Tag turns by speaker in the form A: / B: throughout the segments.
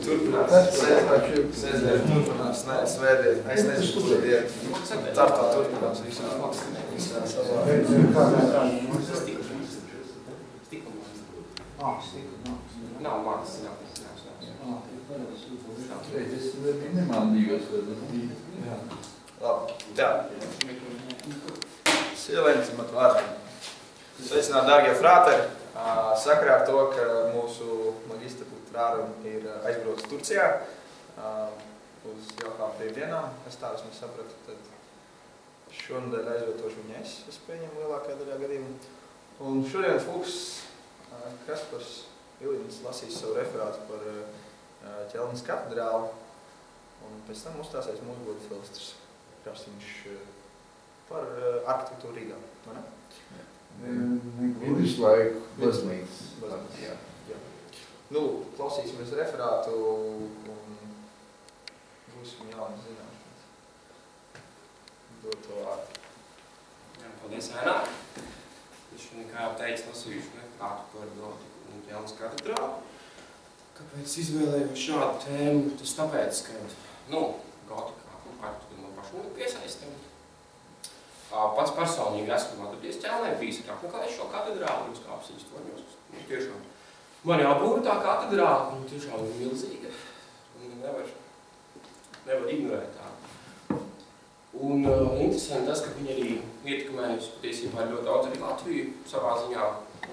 A: turpinās. Sēdien turpinās. Nē, svētdien. Es nezinu, kur dienu. Tartā turpinās visā savā.
B: Nav mākslas, nav.
C: Es nemandījos.
A: Labi, tā. Silēns mat vārdu. Sveicināt, dārgie frāteri. Sakarā ar to, ka mūsu magistra putrāram ir aizbraucis Turcijā uz jaukām brīvdienām. Es tā esmu sapratu, tad šonadēļ aizvietošu viņu es pieņemu lielākajā daļā gadījumu. Un šodien Fuks Kaspars Vilins lasīs savu referātu par Ķelnes katedrāli, un pēc tam uzstāsies mūsu godu Filistrs Krasiņš par arhitektūru Rīgā, vai ne?
C: Viduslaiku baznīcas.
A: Jā. Nu, klausīsimies referātu un būsim jaunas zināšanas. Dod to vārdu.
B: Jā, paldies, Ainā. Viņš, kā jau teica, lasījuši referātu par gotiku un Ķelnes katedrāli. Kāpēc izvēlējos šādu tēmu? Tas tāpēc, ka, gotikā arhitektūra man pašu piesaistam. Pats personīgi esmu atradies Ķelnē, bijis apmeklējis šo katedrāli, uzkāpis stoņos. Tiešām man jābūra tā katedrāli, tiešām ir milzīga. Nevar ignorēt tā. Un interesanti tas, ka viņi arī ietekmējusi patiesībā ļoti daudz arī Latviju savā ziņā,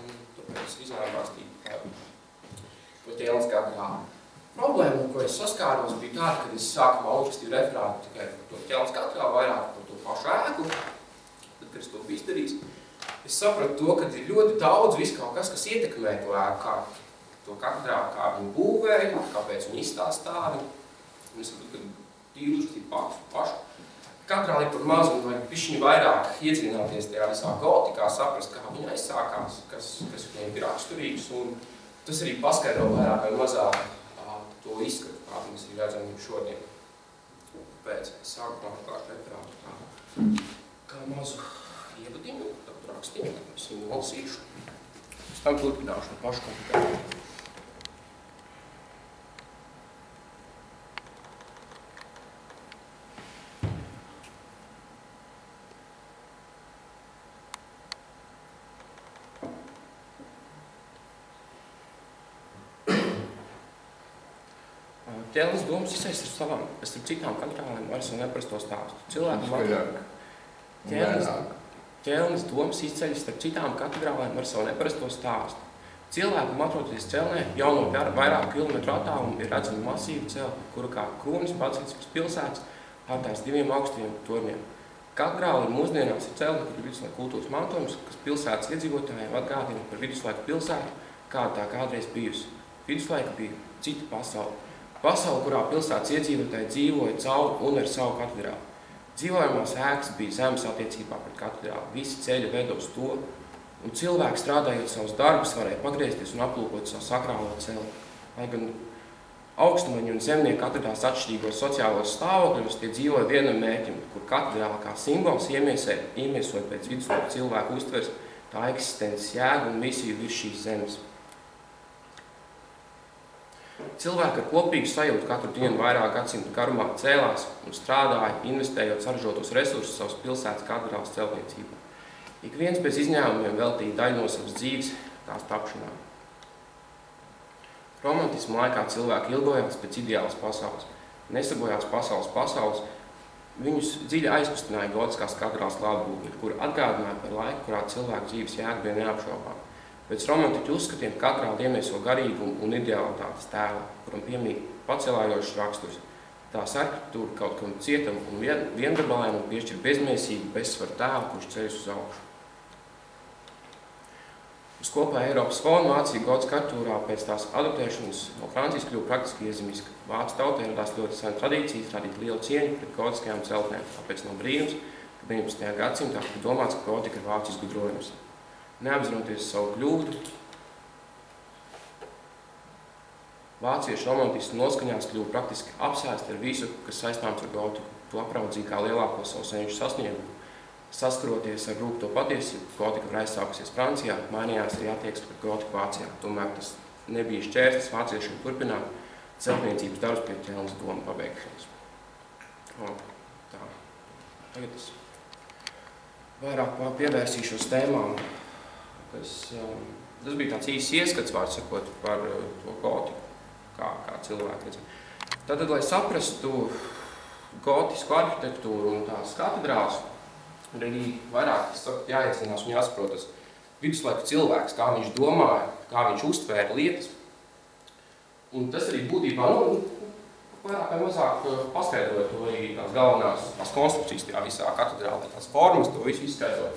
B: un tāpēc izvēlējos par Ķelnes katedrāli. Problēma, ko es saskāros, bija tāda, kad es sākumā uzrakstīju referātu tikai par to Ķelnes katedrāli, vairāk par to pašu ēku. Tad, kad es to biju izdarījis, es sapratu to, ka ir ļoti daudz viss kaut kas, kas ietekmē to ēku, kā to katedrāli, kā viņu būvēja, kāpēc viņi izstāst tādu. Un es sapratu, ka tīri uzrakstīt pašu. Katedrāli ir par mazu un vajag pišķiņu vairāk iedziļināties tajā visā gotikā, saprast, kā viņa aizsākās, kas viņiem ir raksturīgs. Un tas arī paskaidro vairāk vai mazāk to izskatu, kādu mēs arī redzam šodien. Tāpēc es sāku pārkārt referātu kā mazu ievadiņu, tādu rakstījumu, tad es viņu lasīšu. Es tam turpināšu ar pašu kompetējumu. Ķelnes domas izsaist ar citām katedrālēm vairs un neprasto stāstu. Ķelnes domas izceļas ar citām katedrālēm ar savu neprasto stāstu. Cilvēkam atrodoties Ķelnē, jau no vairāku kilometru attālumu ir redzama masīva celtne, kura kā kronis Baciliskas pilsētas ar tās diviem augstajiem torņiem. Katedrāle mūsdienās ir celtne, kur ir viduslaiku kultūras mantojums, kas pilsētas iedzīvotājiem atgādina par viduslaiku pilsētu, kāda tā kādreiz bijusi. Viduslaika bija cita pasaule. Pasaule, kurā pilsētas iedzīvotāji dzīvoja caur un ar savu katedrāli. Dzīvojamās ēkas bija zemes attiecībā pret katedrāli. Visi ceļi veda uz to, un cilvēki strādājot savus darbus varēja pagriezties un aplūkot savu sakrālo celtni. Lai gan augstumaņi un zemnieki atradās atšķirīgos sociālos stāvokļos, tie dzīvoja vienam mērķim, kur katedrāle kā simbols iemiesoja pēc viduslaiku cilvēku uztvers tā eksistences jēgu un misiju virs šīs zemes. Cilvēki ar kopīgu sajūtu katru dienu vairāk gadsimtu garumā cēlās un strādāja, investējot saražotos resursus savas pilsētas katedrāles celtniecībā. Ik viens bez izņēmumiem veltīja daļu no savas dzīves tās tapšanā. Romantismu laikā cilvēki ilgojās pēc ideālas pasaules, nesabojās pasaules, viņus dziļi aizkustināja gotiskās katedrāles klātbūtne, kur atgādināja par laiku, kurā cilvēku dzīves jēga bija neapšaubāma. Pēc romantiķu uzskatiem katedrāle iemieso garīgumu un idealitātes tēlu, kuram piemīt pacelājošs raksturs. Tās arhitektūra kaut kam cietam un viendabalainam piešķir bezmēsību, bezsvaru tēlu, kurš ceļas uz augšu. Uz kopā Eiropas fonu Vācija gotiskā arhitektūrā pēc tās adaptēšanas no Francijas kļuva praktiski iezemiska. Vācu tautai radās ļoti sena tradīcija radīt lielu cieņu pret gotiskajām celtnēm, tāpēc nav brīnums, ka 19. gadsimtā tika domāts, ka gotika ir vācu izgudrojums. Neapzinoties savu kļūdu, vāciešu romantistu noskaņās kļuva praktiski apsēsti ar visu, kas saistāms ar gotiku. To apraudzīja kā lielāko savu senču sasniegumu. Saskaroties ar rūgto patiesību, gotika var aizsākusies Francijā, mainījās arī attieksme pret gotiku Vācijā. Tomēr tas nebija šķērslis vāciešiem turpināt celtniecības darbs pie ķelnes doma pabeigšanas. Tā. Tagad es vairāk pievērsīšos tēmām. Tas bija tāds īsts ieskats, vārds sakot, par to gotiku, kā cilvēki redz. Tātad, lai saprastu gotisku arhitektūru un tās katedrās, ir arī vairāk jāiecinās un jāsaprot tas viduslaiku cilvēks, kā viņš domāja, kā viņš uztvēra lietas. Un tas arī būtībā, vairāk vai mazāk paskaidroja to arī tās galvenās tās konstrukcijas tajā visā katedrālē, tās formas, to visu izskaidroja.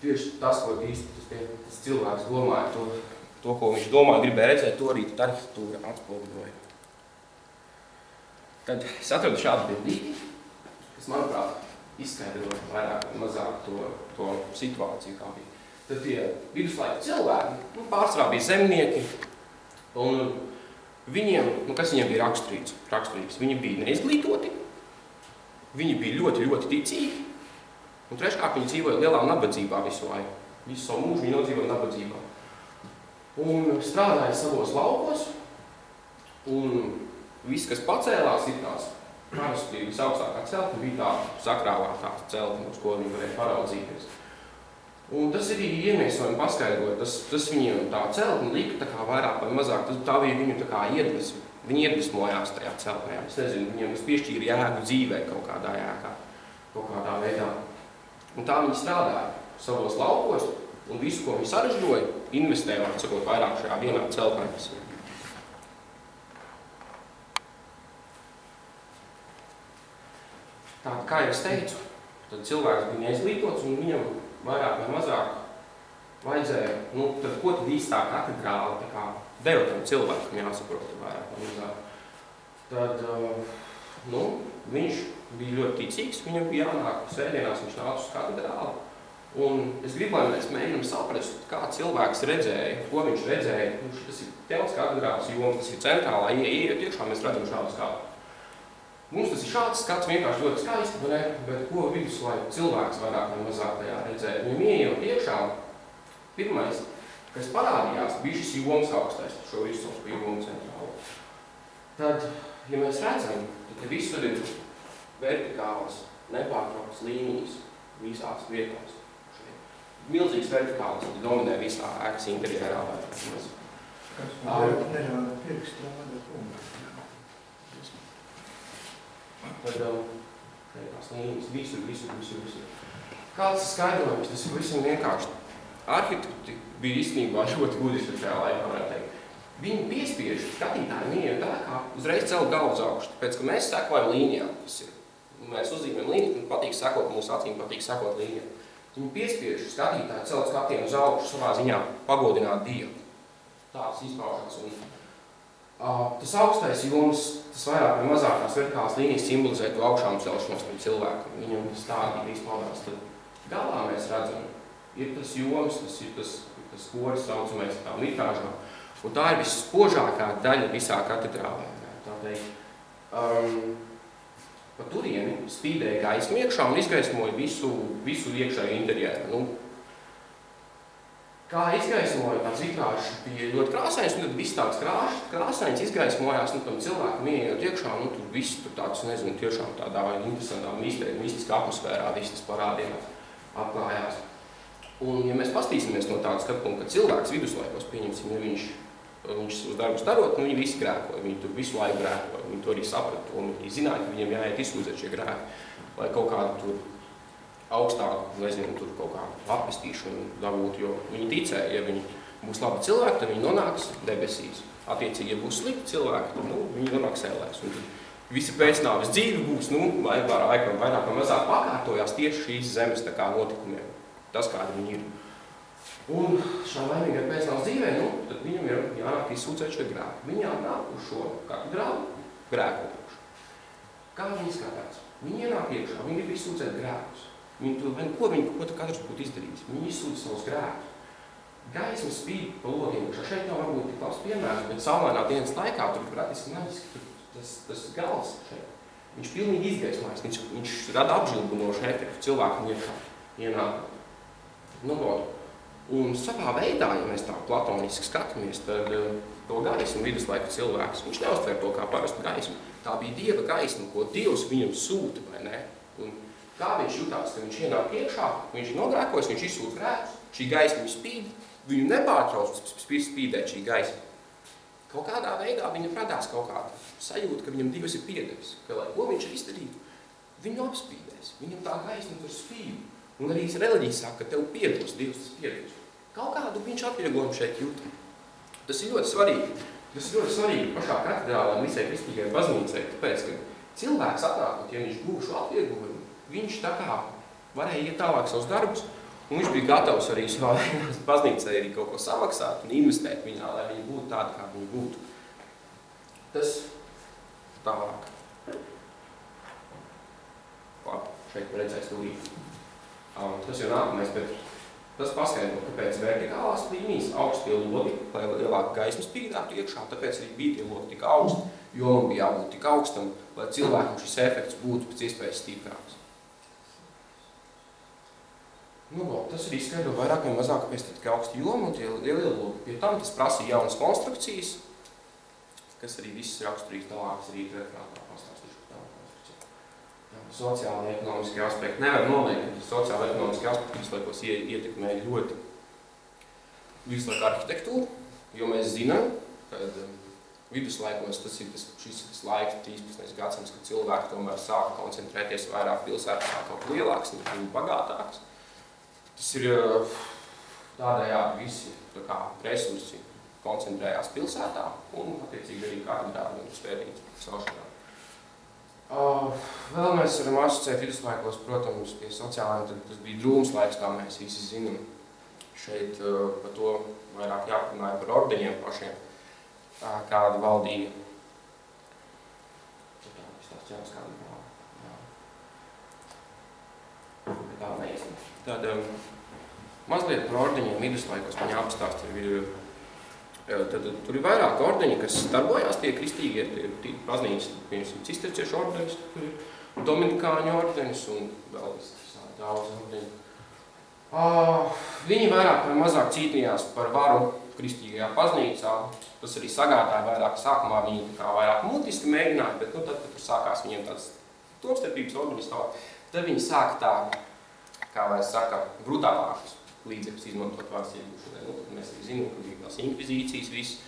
B: Tieši tas, ko īsti tas cilvēks domāja, to, ko viņš domāja, gribēja redzēt, to arī arhitektūra atspoguļoja. Tad es atradu šādu bildīti, kas, manuprāt, izskaidroja vairāk vai mazāk to situāciju, kā bija. Tad tie viduslaiku cilvēki, pārsvarā bija zemnieki, un viņiem, kas viņiem bija raksturīgs? Viņi bija neizglītoti, viņi bija ļoti, ļoti ticīgi, un treškārt viņi dzīvoja lielā nabadzībā visu laiku. Visu savu mūžu viņi nodzīvoja nabadzībā. Un strādāja savos laukos, un viss, kas pacēlās, ir tās parasti visaugstākā celtne, bija tā sakrālā tā celtne, uz ko viņi varēja paraudzīties. Un tas arī iemiesojumi paskaidroja, tas viņiem tā celtne lika tā kā vairāk vai mazāk, tā bija viņu tā kā iedvesma. Viņi iedvesmojās tajā celtnē. Es nezinu, viņiem tas piešķīra jēgu dzīvē kaut kādā jēgā, kaut kādā veidā. Un tā viņi strādāja savos laukos, un visu, ko viņi saražoja, investēja, sakot, vairāk šajā vienā celtnē. Tātad, kā jau es teicu, tad cilvēks bija neizglītots, un viņam vairāk vai mazāk vajadzēja, tad ko tad īstā katedrāla tā kā deva tam cilvēkam jāsaprot vairāk vai mazāk. Tad, viņš bija ļoti ticīgs, viņam bija jānāk svētdienās, viņš nāca uz katedrāli, un es gribu, lai mēs mēģinām saprast, kā cilvēks redzēja, ko viņš redzēja. Tas ir telts katedrāls joms, tas ir centrālā, ieejot iekšā, mēs redzam šādu skatu. Mums tas ir šāds skats vienkārši ļoti skaisti, bet ko viduslaiku cilvēks vairāk vai mazāk tajā redzēja? Viņam ieejot iekšā, pirmais, kas parādījās, bija šis joms augstais, šo visu pie jomu centrālu. Tad, ja mēs redzam, tad visur ir vertikālas, nepārtrauktas līnijas visās vietās. Milzīgs vertikāls dominē visā ēkas interjerā.
C: Kas nerāda pirkstrāda punktu?
B: Tad tās līnijas visur. Kāds skaidrojums? Tas ir visam vienkārši. Arhitekti bija īstenībā ļoti gudri šajā laikā, varētu teikt. Viņi piespiež skatītājiem ieiet tā, kā uzreiz celt galvu uz augšu. Tāpēc, ka mēs sekojam līnijām, kas ir. Mēs uzzīmējam līniju, un patīk sekot, mūsu acīm patīk sekot līnijām. Viņi piespiež skatītāju celt skatienu uz augšu, savā ziņā pagodināt Dievu. Tāds izpaužās. Tas augstais joms, tas vairāk vai mazāk tās vertikālas līnijas simbolizē to augšām celšanos tam cilvēkam. Viņam tas tādīgi izpaudās. Tad galā mēs redzam, ir tas joms, tas ir tas koris saucamais tā mitrāžā. Un tā ir visspožākā daļa visā katedrālē. Tā teikt, pa turieni spīdēja gaismu iekšā un izgaismoja visu iekšēju interjeru. Kā izgaismoja, tāds vitrāžs bija ļoti krāsains, un tad viss tāds krāsains izgaismojās, tam cilvēkam ieejot iekšā, tur viss tur tāds, nezinu, tiešām tādā interesantā, mistiskā atmosfērā viss tas parādījās, atklājās. Un, ja mēs pastīsimies no tāda skatpunkta, ka cilvēks viduslaikos, pieņemsim, ja viņš uz darbu starot, viņi visi grēkoja, viņi tur visu laiku grēkoja, viņi to arī saprata, un viņi zināja, ka viņiem jāiet izsūdzēt šie grēki, lai kaut kādu tur augstāku, nezinu, tur kaut kādu atpestīšanu dabūt, jo viņi ticēja, ja viņi būs labi cilvēki, tad viņi nonāks debesīs. Attiecīgi, ja būs slikti cilvēki, tad viņi nonāks ēlēs. Un visi pēcnāves dzīve būs, vairāk vai mazāk pakārtojās tieši šīs zemes tā kā notikumiem. Tas, kādi viņi ir. Un šā laimīgā pēcnāves dzīvē, tad viņam ir jānāk izsūdzēt šo grēku. Viņi jānāk uz šo katedrālu grēkojuši. Kā viņi skatās? Viņi ienāk iekšā, viņi grib izsūdzēt grēkus. Ko katrs būtu izdarījis? Viņi izsūdz savus grēkus. Gaisma spīd pa logiem. Šeit nav varbūt tik labs piemērs, bet saulainā dienas laikā tur praktiski maģiski tas gals šeit. Viņš pilnīgi izgaismājas. Viņš rada apžilbinošu efektu cilvēkam iekšā ienāk. Un savā veidā, ja mēs tā platoniski skatāmies, tad to gaismu viduslaiku cilvēks, viņš neuztver to kā parastu gaismu. Tā bija Dieva gaisma, ko Dievs viņam sūta, vai ne? Un kā viņš jutās, ka viņš ienāk iekšā, viņš ir nogrēkojis, viņš izsūta grēkus, šī gaisma spīd, viņu nepārtrauc spīdēt šī gaisma. Kaut kādā veidā viņam radās kaut kāda sajūta, ka viņam Dievs ir piedevis, ka, lai ko viņš izdarītu, viņu apspīdēs, viņam tā gaisma tur spīd. Un arī reliģija saka, ka tev piedos, Dievs tas piedos. Kaut kādu viņš atvieglojumu šeit jūt. Tas ir ļoti svarīgi. Tas ir ļoti svarīgi pašā katedrālē un visai kristīgai baznīcai, tāpēc, ka cilvēks atnākot, ja viņš gūšu atvieglojumu, viņš tā kā varēja iet tālāk savus darbus, un viņš bija gatavs arī savā baznīcai arī kaut ko samaksāt un investēt viņā, lai viņi būtu tādi, kā viņi būtu. Tas tālāk. Labi, šeit redzēs tūlīt. Tas jau nākamais, bet tas paskaidro, kāpēc vertikālās līnijas augstie lodi, lai lielāka gaisma spīdētu iekšā, tāpēc arī bija tie lodi tik augsti, jo man bija jābūt tik augstam, lai cilvēkam šis efekts būtu pēc iespējas stiprāks. Nu, tas arī skaidro vairāk vai mazāk, kāpēc tik augsti jomi un tie lielie lodi. Pie tam tas prasīja jaunas konstrukcijas, kas arī viss raksturīgs tālākas arī referātā pastāstīšu. Sociāli ekonomiski aspekti. Nevar noliekt, ka sociāli ekonomiski aspekti vislaikos ietekmēja ļoti vislaiku arhitektūru, jo mēs zinām, ka viduslaikos tas ir šis laiks, 13. gadsimts, kad cilvēki tomēr sāka koncentrēties vairāk pilsētā, sāka kaut lielāks, un bagātāks. Tas ir tādējādi visi resursi koncentrējās pilsētā un, attiecīgi, arī katedrāli un svētības celšanā. Vēl mēs varam asociēt viduslaikos, protams, pie sociālajiem, tad tas bija drūms laiks, kā mēs visi zinām. Šeit par to vairāk jāparunāja par ordeņiem pašiem, kāda valdīja. Tad mazliet par ordeņiem viduslaikos man jāpastāst Tad tur ir vairāk ordeņi, kas darbojās, tie kristīgie, tie baznīcas, piemēram, cisterciešu ordenis, tur ir dominikāņu ordenis un vēl daudz ordeņu. Viņi vairāk vai mazāk cīnījās par varu kristīgajā baznīcā. Tas arī sagādāja vairāk sākumā, viņi tā vairāk mutiski mēģināja, bet tad, kad tur sākās viņiem tāds tomstarpības ordenis, tad viņi sāka tā, kā lai saka, brutālākus līdzekļus izmantot vārds iegūšanai. Tad mēs arī zinām, ka bija tās inkvizīcijas viss,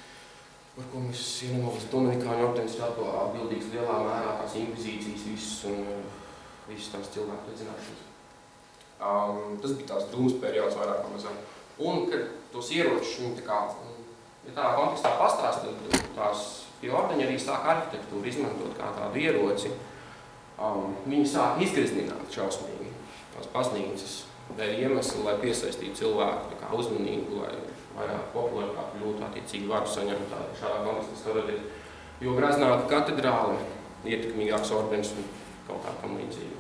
B: par ko mēs ienemolas dominikāņu ordenis ir atbildīgs lielā mērā, tās inkvizīcijas viss un visas tās cilvēku liecināšanas. Tas bija tās drūmas periods vairāk vai mazāk. Un, kad tos ieročus viņi tā kā, ja tādā kontekstā pastāst, tad tie ordeņi arī sāk arhitektūru izmantot kā tādu ieroci. Viņi sāk izgreznāt šausmīgi tās baznīcas dēļ iemesli, lai piesaistītu cilvēku uzmanību, lai vairāk popularitāti kļūtu, attiecīgi varu saņemt šādā kontekstā skatoties. Jo greznāka katedrāle, ietekmīgāks ordenis un kaut kā tam līdzīgi.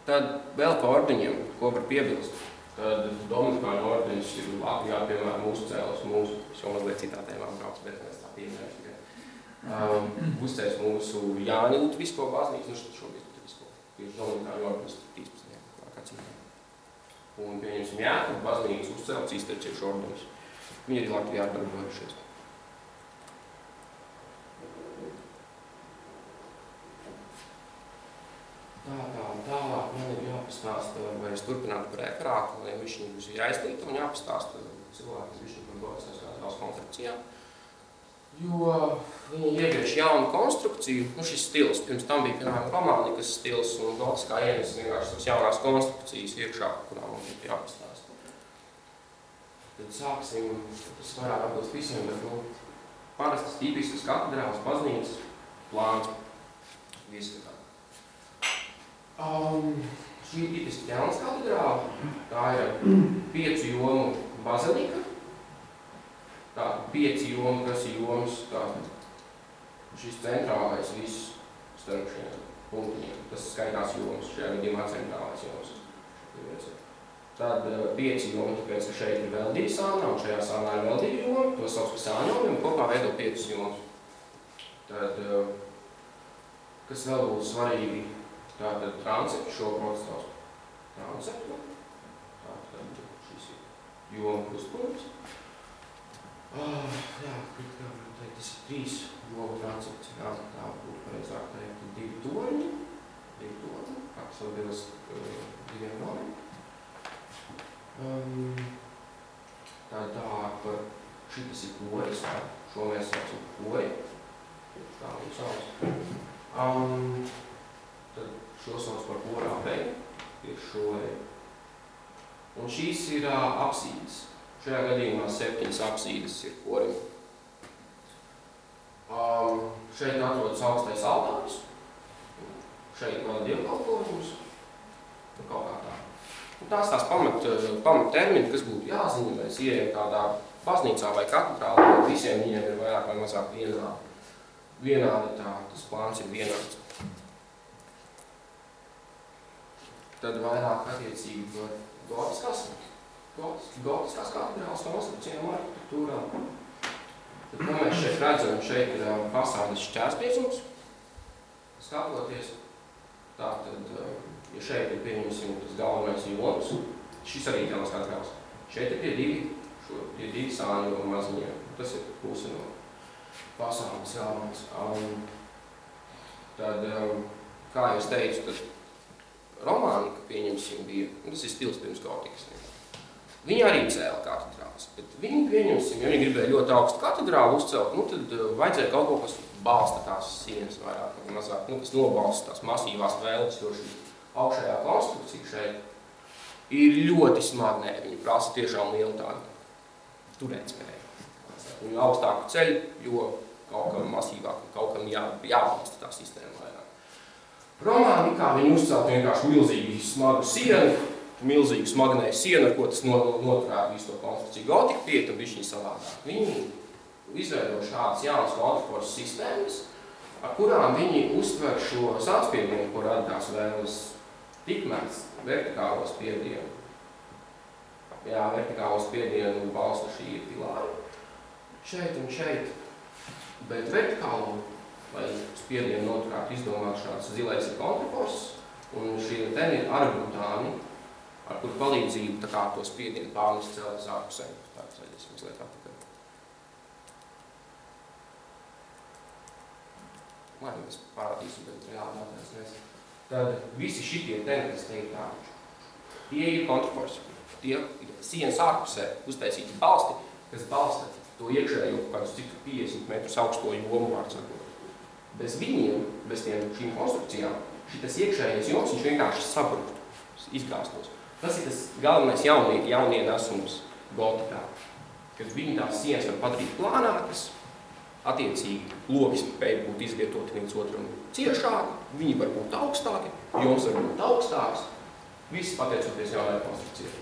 B: Tad vēl pa ordeņiem, ko var piebilst, tad dominikāņu ordenis ir Latvijā, piemēram, uzcēlis mūsu, šo mazliet citā tēmā brauc, bet mēs tā pieminēšu tikai. Uzcēlis mūsu Jāņa Lutvisko baznīcu, šobrīd Lutvisko, tieši dominikāņu ordenis 13. Un pieņemsim Jāņa baznīcu uzcēlis cisterciešu ordenis. Viņi arī Latvijā darbojušies. Tālāk man ir jāpastāsta, vai es turpinātu par referātu, lai viņi būs jāizglīta un jāpastāsta cilvēki, kas viņi darbojās katedrāles konstrukcijām. Jo viņi ievieš jaunu konstrukciju, šis stils, pirms tam bija, piemēram, romānikas stils un gotiskā ienes vienkārši tās jaunās konstrukcijas iekšā, kurām mums ir jāpastāsta. Tad sāksim, tas varētu atbilst visiem, bet, parastas tipiskas katedrāles, baznīcas, plāns, izskatā. Šī ir tipiski jaunas katedrāle, tā ir 5 jomu bazilika, tā 5 jomu, kas ir jomas, tā šis centrālais viss starp šiem punktiņiem, tas skaitās jomas, šajā gadījumā centrālais jomas. Tad 5 jomu, tāpēc, ka šeit ir vēl 2 sānā, un šajā sānā ir vēl 2 jomu, to sauc par sāņomi, un kopā veido 5 jomas. Tad, kas vēl būtu svarīgi, tātad transepti šo procesu transeptu. Tātad šis joma krustpunkts. Jā, tas ir 3 jomu transakts, jā, tā būtu pareizāk teikt, 2 torņi, kā savu divas 2 nomiem. Tā par šitas ir koris, šo mēs saucam kori, tā viņu sauc. Tad šo sauc par korā beju, ir šo eju. Un šīs ir apsīdes. Šajā gadījumā 7 apsīdes ir korim. Šeit atrodas augstais altāris. Šeit vēl dievkalpojums. Kaut kā tā. Un tās pamat termini, kas būtu jāzina, mēs ieejam tādā baznīcā vai katedrālē, visiem viņiem ir vairāk vai mazāk vienādi tas plāns ir vienāds. Tad vairāk attiecīgi par gotiskās katedrālas konstrukcijām arhitektūrām. Tad, ko mēs šeit redzam, šeit ir fasādes šķērsbiezums, skatoties. Tātad, ja šeit ir pieņemsim tas galvenais joms, šis arī jaunas katedrāls. Šeit ir tie divi sāņu maziņie. Tas ir puse no fasādes galvenais. Tad, kā jau es teicu, tad romānika, pieņemsim, bija, tas ir stils pirms gotikas. Viņi arī cēla katedrāls, bet viņi, pieņemsim, ja viņi gribēja ļoti augstu katedrālu uzcelt, tad vajadzēja kaut ko, kas balsta tās sienas vairāk vai mazāk, kas nobalsta tās masīvās vēles, jo šī augšējā konstrukcija šeit ir ļoti smagnēja. Viņi prasa tiešām lielu tādu turētspēju. Viņu augstāku ceļu, jo kaut kam masīvāk, kaut kam jābalsta tā sistēma vairāk. Romānikā viņi uzcelt vienkārši milzīgi smagu sienu, milzīgu smagnēju sienu, ar ko tas noturētu visu to konstrukciju. Gotika pietam bišķiņ savādāk. Viņi izveido šādas jaunas kontraforces sistēmas, ar kurām viņi uztver šo sācspiedienu, ko rada tās vēles tikmēs vertikālo spiedienu. Jā, vertikālo spiedienu balsta šī pilāri. Šeit un šeit, bet vertikālo lai spiedienu noturētu izdomāt šāds zilais ir kontraforces, un šie ten ir argumentāni, ar kuru palīdzību tā kā to spiedienu pārnest cēlēs ārpusē. Tāds vajadzēs mazliet atpakaļ. Lai mēs parādīsim, bet reāli jātājs. Tad visi šitie ten, kas te ir tādi, tie ir kontraforces. Tie ir sienas ārpusē uztaisīti balsti, kas balsta to iekšējo kādus cik 50 metrus augsto jomu vārds sakot. Bez viņiem, bez šīm konstrukcijām, šitas iekšējais joms, viņš vienkārši sabruktu, izgāstos. Tas ir tas galvenais jaunienesums gotikā, kad viņi tās sienas var padarīt plānākas, attiecīgi logi spēj būt izvietoti viens otram ciešāk, viņi var būt augstāki, joms var būt augstāks, viss pateicoties jaunajai konstrukcijai.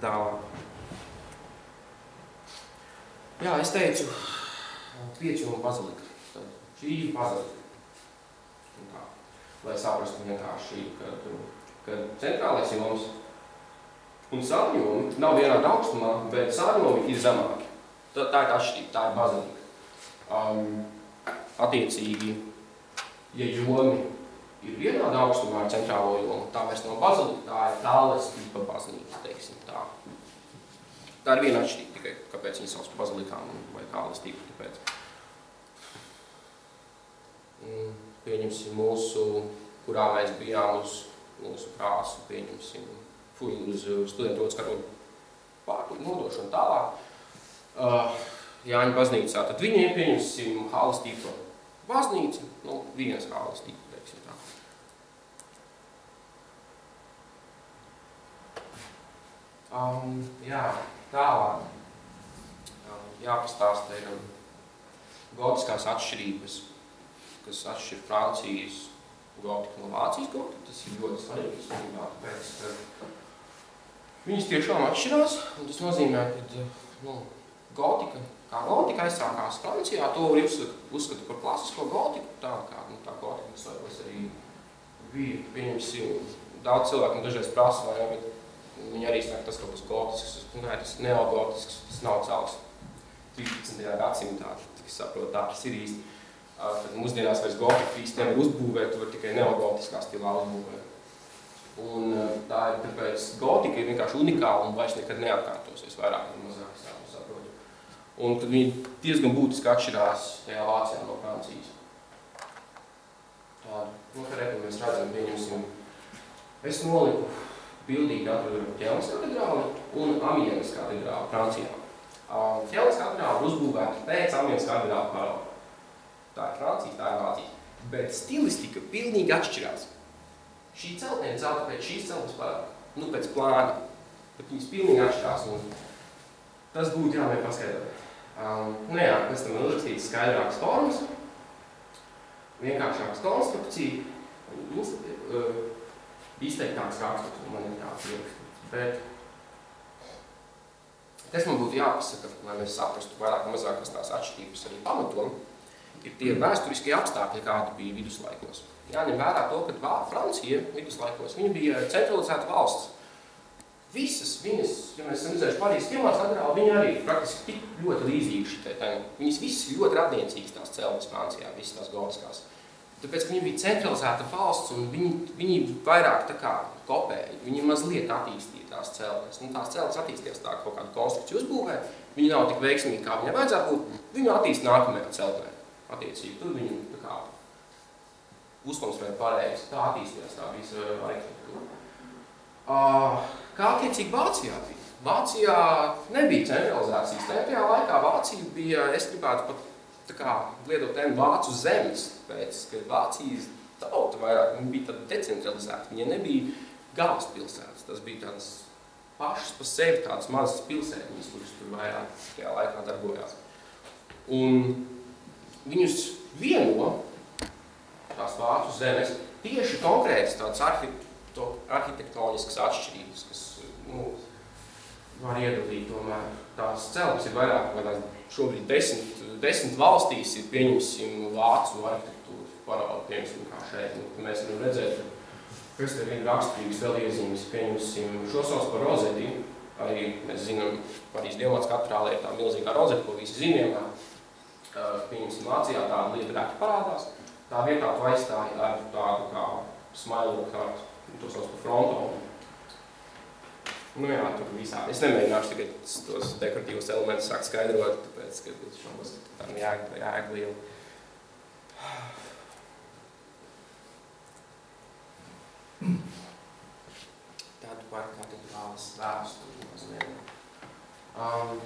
B: Tālāk. Jā, es teicu 5 jomu bazilika. Šī ir bazilika. Lai saprastu vienkārši, kad centrālais joms un sārņomi nav vienāda augstumā, bet sārņomi ir zemāki. Tā ir atšķirība, tā ir bazilika. Attiecīgi, ja jomi ir vienāda augstumā ar centrālo jomu, tā vairs nav bazilika, tā ir tāles tipa baznīca, teiksim tā. Tā ir viena atšķirība tikai, kāpēc viņi sauc bazilikām vai tāles tipa, tāpēc. Pieņemsim kurā mēs bijām uz mūsu krāsu, pieņemsim, uz studentu skatoņu pārkuļu nodošanu tālāk. Jāņa baznīcā, tad viņiem pieņemsim halas tipa baznīca, vienas halas tipa, teiksim tā. Jā, tālāk. Jāpastāsta ir gotiskās atšķirības, kas atšķir Francijas gotiku no Vācijas gotiku. Tas ir ļoti svarīgi, tāpēc, ka viņas tiešām atšķirās, un tas nozīmē, ka gotika, kā gotika aizsākās Francijā, to var uzskatīt par klasisko gotiku, tā kā tā gotika, kas vairs arī bija, pieņemsim, daudz cilvēku dažreiz prasa, vai ne, bet viņi arī saka, tas kaut kas gotisks, tas neogotisks, tas nav cēls 13. gadsimtā, es saprotu, tā tas ir īsti. Tad mūsdienās vairs gotika īsti nevar uzbūvēt, tu var tikai neogotiskā stilā uzbūvēt. Un tā ir tāpēc gotika ir vienkārši unikāla un vairs nekad neatkārtosies vairāk vai mazāk, saprotu. Un tad viņi diezgan būtiski atšķirās tajā Vācijā no Francijas. Tādu, kā mēs redzam, pieņemsim, es noliku bildīgi atradu Ķelnes katedrāli un Amienas katedrāli Francijā. Ķelnes katedrāli uzbūvēta pēc Amienas katedrāli parauga. Tā ir Francija, tā ir Vācija. Bet stilistika pilnīgi atšķirās. Šī celtniece celta pēc šīs celtnes parauga, pēc plāna. Bet viņas pilnīgi atšķirās un tas būtu jāmēr paskaidrot. Pēc tam ir uzrakstīts skaidrākas formas, vienkāršākas konstrukcija, izteiktāks raksturs, man ir tāds ierakstīts. Bet kas man būtu jāpasaka, lai mēs saprastu vairāk un mazāk tās atšķirības arī pamatom, ir tie vēsturiskie apstākļi, kādi bija viduslaikos. Jāņem vērā to, ka Francija viduslaikos, viņa bija centralizēta valsts. Visas viņas, ja mēs esam redzējuši Parīzes pirmās katedrāli, viņi arī praktiski tik ļoti līdzīgi šitai tēm. Viņas visas ļoti radniecīgas tās celtnes Francijā, visas tās gotiskās. Tāpēc, ka viņa bija centralizēta valsts un viņi vairāk tā kā kopēja, viņi mazliet attīstīja tās celtnes. Tās celtnes attīstījās tā kaut kādu konstrukciju uzbūvē, viņi nav tik veiksmīgi, kā viņai vajadzētu būt, viņu attīst nākamajā celtnē. Attiecīgi, tur viņu tā kā uzkonstruēja pareizi, tā attīstījās, tā bija arhitektūra. Kā attiecīgi Vācijā bija? Vācijā nebija centralizēta sistēma. Tajā laikā Vācija bija, es gribētu pat tā kā lietot tēmu vācu zemes, tāpēc, ka Vācijas tauta vairāk bija tāda decentralizēta. Viņa nebija galvaspilsētas, tas bija tādas pašas pa sevi tādas mazas pilsētiņas, kuras tur vairāk tajā laikā darbojās. Un viņus vieno tās vācu zemes tieši konkrētas tādas arhitektoniskas atšķirības, kas var iedalīt tomēr. Tās celtnes ir vairāk, šobrīd 10 valstīs ir pieņemsim vācu arhitektūru paraugu, pieņemsim kā šeit. Mēs varam redzēt, kas te ir raksturīgas vēl iezīmes, pieņemsim šo sauc par rozeti. Arī mēs zinām, Parīzes Dievmātes katedrālē ir tā milzīgā rozete, ko visi zinām. Pieņemsim Vācijā tāda lieta reti parādās. Tā vietā to aizstāja ar tādu kā smailogu kārtu, to sauc par frontonu. Jā, tur visā. Es nemēģināšu tagad tos dekoratīvos elementus sākt skaidrot, tāpēc, ka šobrīd tam jāgliela. Tādu par katedrāles vēsturi mazliet.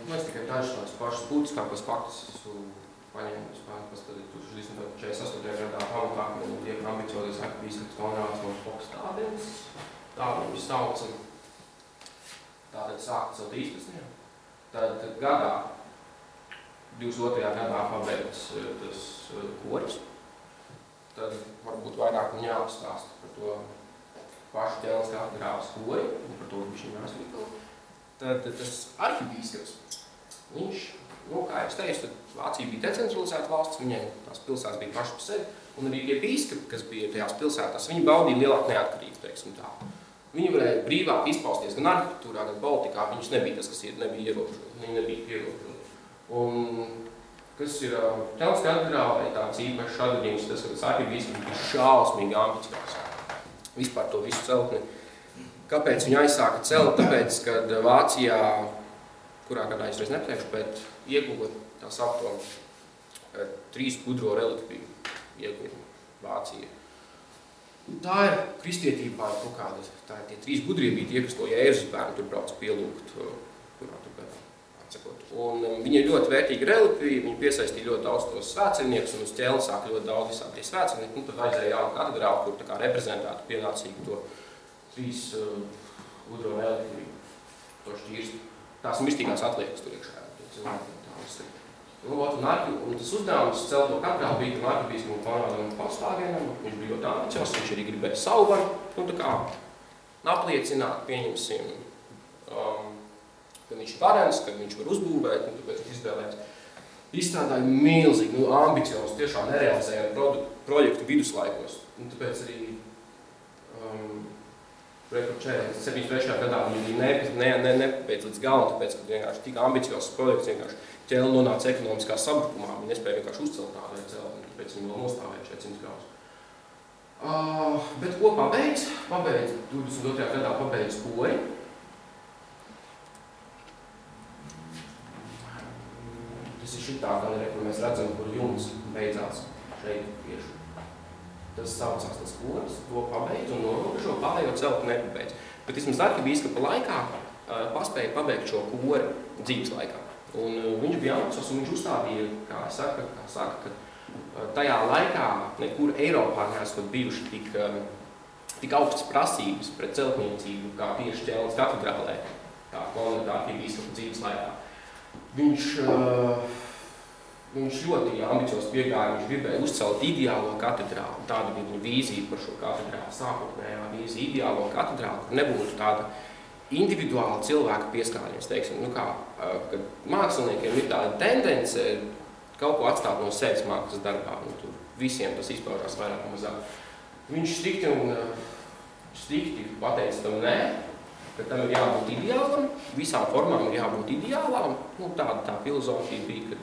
B: Mēs tikai dažas tādas pašas būtiskākos faktus esmu paņēmis, paskatīt 1948. gadā pamatā, kad viņi tiek ambiciozes arhibīskaps Konrāds no Fokstādens. Tā viņus sauca. Tātad sākt savu 13. Tad gadā, 22. gadā pabeigts tas koris. Tad varbūt vairāk un jāapstāst par to pašu Ķelnes katedrāles kori un par to viņš jāsvīto. Tad tas arhibīskaps, viņš, kā es teicu, tad Vācija bija decentralizēta valsts, viņai tās pilsētas bija pašas par sevi, un arī tie bīskapi, kas bija tajās pilsētās, viņi baudīja lielāku neatkarību, teiksim tā. Viņi varēja brīvāk izpausties gan arhitektūrā, gan politikā, viņus nebija tas, kas nebija ierobežot, viņi nebija ierobežot. Un kas ir Ķelnes katedrālē tāds īpašs atgadījums, tas, ka tas arhibīskaps bija šausmīgi ambiciozs. Vispār to visu celtni. Kāpēc viņi aizsāka celt? Tāpēc, kad Vācijā, kurā gadā es reiz nepateikšu, bet ieguva tā saukto 3 gudro relikviju ieguva Vācija. Tā ir kristietībā kaut kāda, tā ir tie 3 gudrie bija tie, kas to Jēzus bērnu tur brauc pielūgt, kurā tur bērnu atsakot. Un viņi ir ļoti vērtīgi relikviji, viņi piesaistīja ļoti daudz tos svētceļniekus, un uz Ķelni sāk ļoti daudz visādi tie svētceļnieki, tad vajadzēja jaunu katedrāli, kur tā kā reprezentētu pienācīgi to 3 gudro relikviju, to šķirstu. Tās mirstīgās atliekas tur iekšā. Un tas uzdevums celt to katedrāli bija tam arhibīskam Konrādam Fokstādēnam. Viņš bija ļoti ambiciozs, viņš arī gribēja savu varu, tā kā apliecināt, pieņemsim, ka viņš ir varens, ka viņš var uzbūvēt, un tāpēc viņš izvēlējās. Izstrādāja milzīgi, ambiciozi, tiešām nerealizējumu projektu viduslaikos. Un tāpēc arī 73. gadā viņi nepabeidz līdz galam, tāpēc, ka vienkārši tik ambiciozs projekts vienkārši Ķelne nonāca ekonomiskā sabrukumā, viņi nespēja vienkārši uzcelt tādu celtni, tāpēc viņi vēl nostāvēja 400 gadus. Bet ko pabeidz? 22. gadā pabeidz kori. Tas ir šitā galerija, kur mēs redzam, kur jums beidzās šeit tieši. Tas saucās tas koris, to pabeidz un norobežo, pārējo celtu nepabeidz. Bet vismaz arhibīskapa laikā paspēja pabeigt šo kori dzīves laikā. Un viņš bija ambiciozs un viņš uzstādīja, kā saka, ka tajā laikā nekur Eiropā neesot bijuši tik augstas prasības pret celtniecību, kā tieši Ķelnas katedrālē, kā Konrada arhibīskapa dzīves laikā. Viņš ļoti ambiciozs piegāja, viņš gribēja uzcelt ideālo katedrāli. Tāda bija viņa vīzija par šo katedrāli, sākotnējā vīzija, ideālo katedrāli, kur nebūtu tāda individuāla cilvēka pieskāriens, teiksim, kad māksliniekiem ir tāda tendence kaut ko atstāt no sevis mākslas darbā, tur visiem tas izpaužās vairāk un mazāk. Viņš stikti pateica tam nē, ka tam ir jābūt ideālam, visām formām ir jābūt ideālām. Tāda tā filozofija bija, ka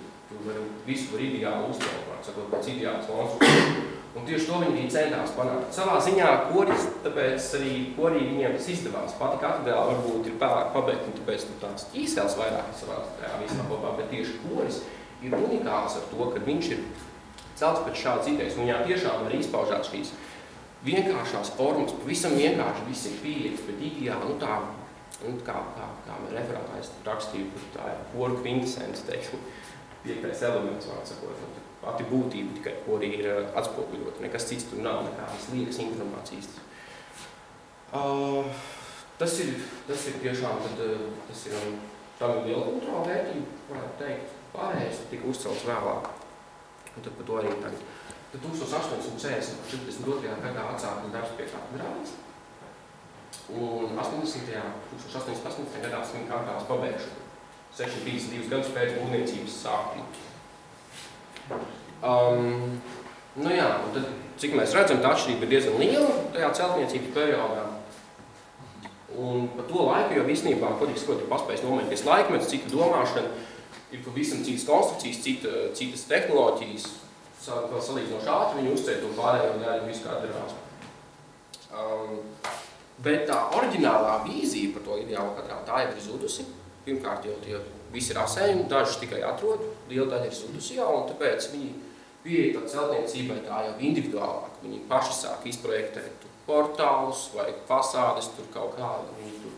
B: visu var ideāli uzcelt, sakot, pēc ideālas konstrukcijas. Un tieši to viņi bija centās panākt. Savā ziņā koris, tāpēc arī korī viņiem tas izdevās. Pati katedrāla varbūt ir pārāk pabeigta, un tāpēc tur tāds ķīsels vairāk savās tajā visā kopā, bet tieši koris ir unikāls ar to, ka viņš ir celts pēc šādas idejas, un viņā tiešām arī izpaužās šīs vienkāršās formas, pavisam vienkārši viss ir pieejams, bet ideāli, kā referātā es rakstīju, tā ir koru kvintesence, teiksim, 5. elements, vārds sakot, pati būtība tikai korī ir atspoguļota, nekas cits tur nav, nekādas liekas informācijas. Tas ir tiešām, tam ir liela kulturāla vērtība, varētu teikt, pārējais tika uzcelts vēlāk, un tad par to arī tagad. Tad 1842. gadā atsākas darbs pie katedrāles, un 1818. gadā svinīgi katedrāles pabeigšana, 652 gadus pēc būvniecības sākuma. Un tad, cik mēs redzam, tā atšķirība ir diezgan liela tajā celtniecības periodā. Un par to laiku, jo visnībā, kodīgs ir paspējis nomainīties laikmets, cita domāšana, ir pavisam citas konstrukcijas, citas tehnoloģijas, vēl salīdzinoši ātri viņi uzcēt un pārējo daļu visu katedrāles. Bet tā oriģinālā vīzija par to ideālo katedrāli, tā jau ir zudusi. Pirmkārt, jau tie visi rasējumi, dažus tikai atrod, liela daļa ir zudusi jau, un tāpēc viņi pieeja tā celtniecībai tā jau individuālāk. Viņi paši sāk izprojektēt portālus vai fasādes, tur kaut kādu viņi tur.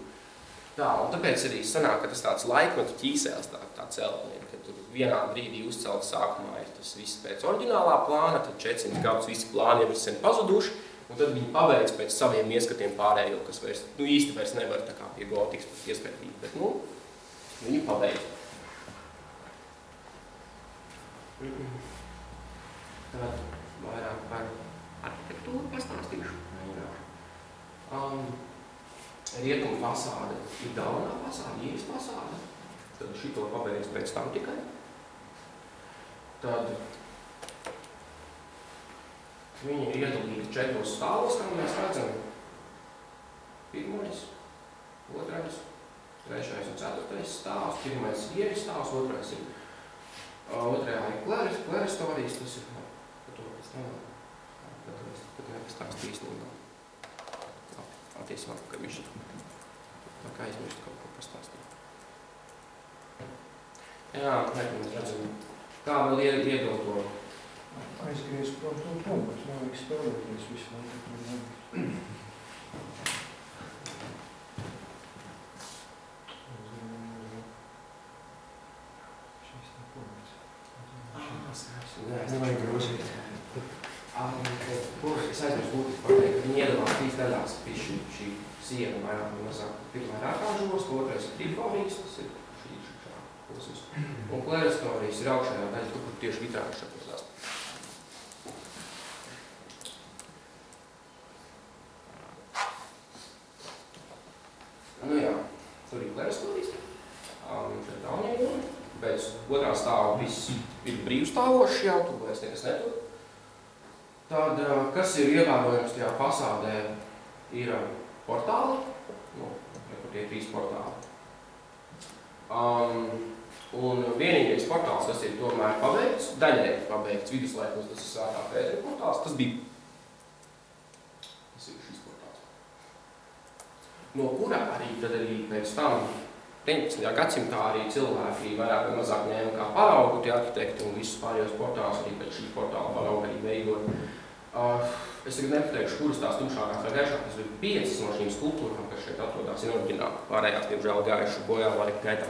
B: Tā, un tāpēc arī sanāk, ka tas tāds laikmetu ķīsēls tā celtnieka, ka tur vienā brīdī uzcelt sākumā ir tas viss pēc oriģinālā plāna, tad 400 gadus visi plāni jau ir sen pazuduši, un tad viņi pabeidz pēc saviem ieskatiem pārējo, kas īsti vairs nevar tā kā pie gotikas ieskaitīt, bet, viņi pabeidz. Tad vairāk par arhitektūru pastāstīšu. Rietumu fasāde ir galvenā fasāde, ieejas fasāde. Tad šito pabeidz pēc tam tikai. Tad viņi ir iedalīti 4 stāvos, kā mēs redzam. 1, 2, 3. un 4. stāvs. 1. ir ieejas stāvs, 2. ir klerastorijas, tas ir, par to es nevaru, pat nepastāst īstenībā. Attiesībā, ka viņš tā kā aizmirst kaut ko pastāstīt. Jā, mēs redzam, kā vēl iedot to.
C: Aizgriez prom to punktu, man vajag spēlēties visu laiku.
B: Nevajag grozīt. Es aizmirstu būtiski pateikt, ka viņi iedalās 3 daļās šī siena vairāk un mazāk. Pirmā ir ārkāržos, 2. ir triforijas, tas ir šī posms. Un klerastorijas ir augšējā daļa, kur tieši vitrāži atrodās. Jā, tur ir klerastorijas, šeit Daunējumi. Pēc 2. stāva viss ir brīvstāvošs jau, tur vairs nekas netur. Tad, kas ir ievērojams tajā fasādē, ir portāli, kur tie 3 portāli. Un vienīgais portāls, kas ir tomēr pabeigts, daļēji pabeigts viduslaikos, tas ir Svētā Pētera portāls, tas bija no kura arī pēc tam 19. gadsimtā arī cilvēki vairāk vai mazāk ņēma kā paraugu tie arhitekti un visus pārējos portālus arī pēc šī portāla parauga arī veidot. Es tagad nepateikšu, kuras tās tumšākās vai gaišākās, bet 5 no šīm skulptūrām, kas šeit atrodās, ir oriģināli. Pārējās, diemžēl, gājuši bojā laika gaitā.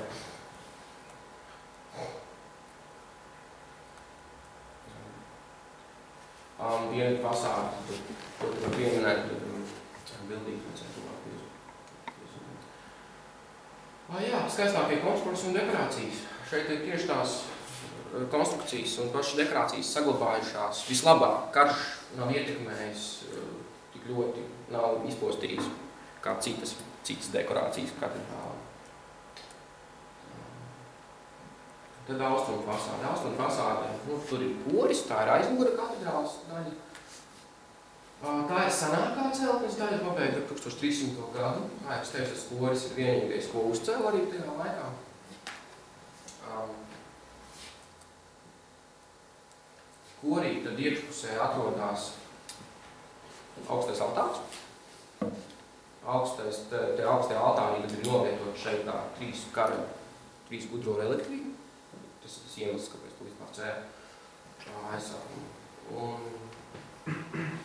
B: Viena fasāde, ko tu var pieminēt, bildīgi necētuvāk piezīmēt. Jā, skaistākie konstrukcijas un dekorācijas. Šeit ir tieši tās konstrukcijas un pašas dekorācijas saglabājušās vislabāk. Karš nav ietekmējis tik ļoti, nav izpostījis kā citas dekorācijas katedrāli. Tad austrumu fasāde. Austrumu fasāde, tur ir koris, tā ir aizmugura katedrāles daļa. Tā ir senākā celtnes daļa, pabeigta 1300. gadu. Kā es teicu, tas koris ir vienīgais, ko uzcēla arī tajā laikā. Korī tad iekšpusē atrodās augstais altārs. Tie augstie altārī tad ir novietot šeit tā 3 gudro relikviju. Tas ir iemesls, kāpēc tu vispār cēra aizsākumu.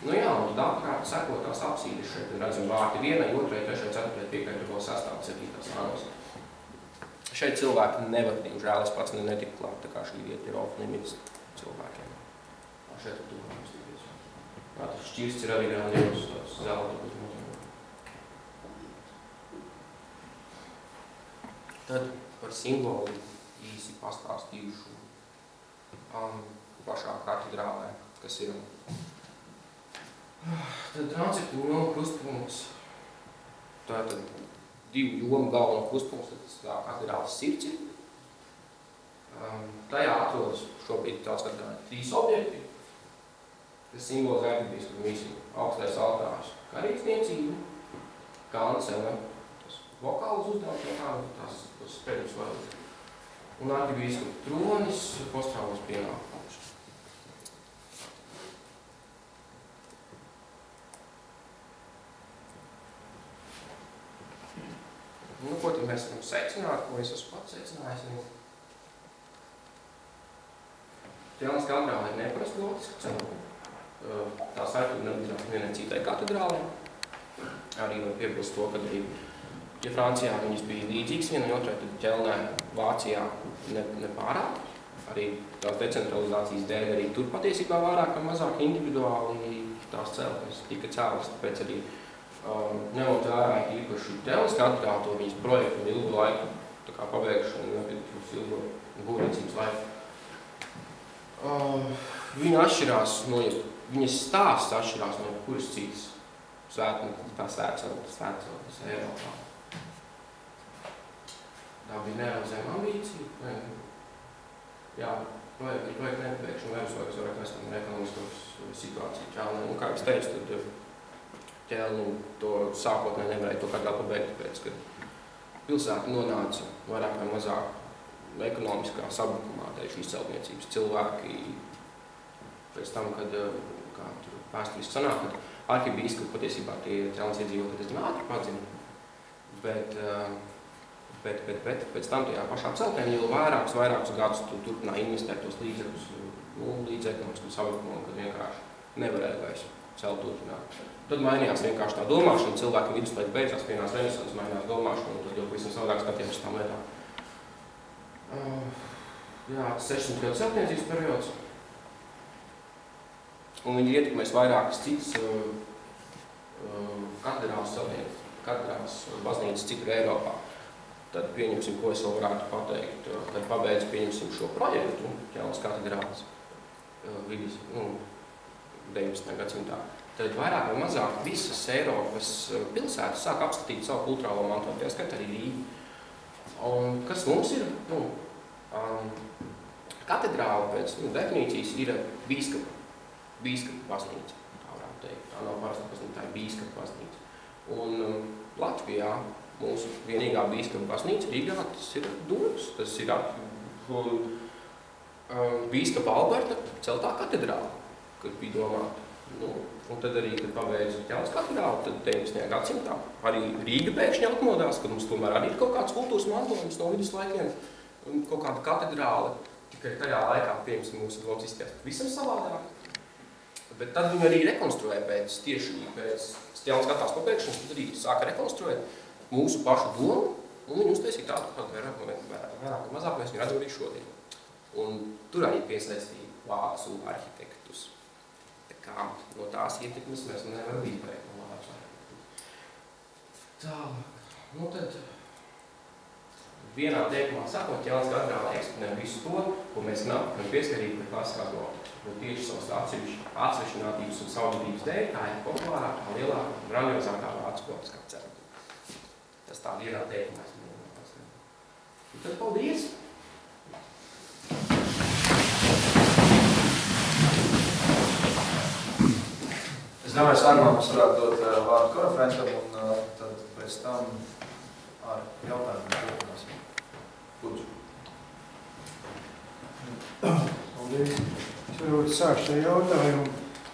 B: Nu jā, un tad apkārt sekot tās apsīdes šeit, un redzam vārti 1, 2, 3, 4, 5, vēl 6, 7 sānos. Šeit cilvēki nevar, diemžēl, es pats netiku klāt, tā kā šī vieta ir off-limits cilvēkiem. Šeit ir tuvāk stīties. Tas šķirsts ir arī grandios, tāds zelta uzmūzuma. Tad par simbolu īsi pastāstījušu pašā katedrālē, kas ir. Tad transeptu jomu krustpunkts. Tātad 2 jomu galveno krustpunkts, tas tā katedrāles sirds ir. Tajā atrodas šobrīd tāds katedrālē 3 objekti, kas simbolizē arhibīskapu misiju. Augstais altārs karīdzniecība, kancele, tas vokāls uzdevums, tās spēļus vajag. Un arhibīskapu tronis, postrāvos pienākums. Ko tad mēs varam secināt, ko es esmu pats secinājis? Ķelnes katedrāle ir neparasta gotiska celtne. Tā saikuma nevienai citai katedrālē. Arī var piebilst to, ka arī, ja Francijā viņas bija līdzīgas vienai otrai, tad ķelnē Vācijā nepārāk. Arī tās decentralizācijas dēļ arī tur patiesībā vairāk vai mazāk individuāli tās celtnes tika celtas, tāpēc arī ņemot vērā īpaši ķelnes katedrāle to viņas projektu un ilgu laiku pabeigšanu, ilgu būvniecības laiku. Viņa atšķirās no, viņas stāsts atšķirās no kuras citas svētceltnes Eiropā. Tā bija nerealizējama ambīcija. Jā, projekta nepabeigšana vērus vairāk vestam ekonomiskos situāciju ķelnē. Un kā es teicu, tad ķelni to sākotnē nevarēja to kādā pabeigt, tāpēc, ka pilsēta nonāca vairāk vai mazāk ekonomiskā sabrukumā dēļ šīs celtniecības. Cilvēki pēc tam, kad kā tur vēsturiski sanāk, kad arhibīskapi patiesībā tie ķelnes iedzīvotāji diezgan ātri padzina, bet pēc tam tajā pašā celtnēm jau vairākus gadus turpināja investēt tos līdz ekonomisku sabrukumu, kad vienkārši nevarēja vairs celt turpināt. Tad mainījās vienkārši tā domāšana, cilvēki viduslaika beidzās, pienās renesans, mainījās domāšana, un tad jau pavisam savādāk skatījās uz tām lietām. Jā, 600 gadu celtniecības periods. Un viņi ietekmēs vairākas citas katedrāles baznīcas citur Eiropā. Tad pieņemsim, ko es vēl varētu pateikt, kad pabeidz pieņemsim šo projektu, ķelnes katedrāles vidus, 19. gadsimtā. Tad vairāk vai mazāk visas Eiropas pilsētas sāk apskatīt savu kulturālo mantojumu, tie skait arī Rīgu. Un kas mums ir? Katedrāle pēc definīcijas ir bīskapa baznīca, tā varētu teikt. Tā nav parasta baznīca, tā ir bīskapa baznīca. Un Latvijā mūsu vienīgā bīskapa baznīca Rīgā, tas ir Dūrs, tas ir bīskapa Alberta celtā katedrāle, kad bija domāta Nu, un tad arī, kad pabeidzu Ķelnes katedrāli, tad 19. gadsimtā arī Rīga pēkšņi atmodās, ka mums tomēr arī ir kaut kāds kultūras mantojums no viduslaikiem, un kaut kāda katedrāle, tikai tajā laikā, piemēram, mūsu domas izskatās visam savādāk. Bet tad viņi arī rekonstruēja pēc Ķelnes katedrāles pabeigšanas, tad arī sāka rekonstruēt mūsu pašu domu, un viņi uztaisīja tādu, kādu vairāk un mazāk mēs viņu redzam arī šodien. Un tur arī piesaistīja vācu arhitektus. No tās ietekmes mēs nevaram izpēt no vācu arhitektus. Tālāk, nu tad vienā teikumā sakot, Ķelnes katedrāle eksponē visu to, ko mēs nākam pieskarīgi par klasiskās gotikas. Un tieši savas atsevišķinātības un saudabības dēļ tā ir populārākā, lielākā un grandiozākā vācu gotiskā cerkve. Tas tā vienā teikumā es nevaru. Un tad paldies!
A: Es domāju, sākumā mēs varētu dot vārdu koreferentam un tad pēc tam ar jautājumiem turpināsim. Lūdzu.
C: Paldies. Es varbūt sākšu ar jautājumu.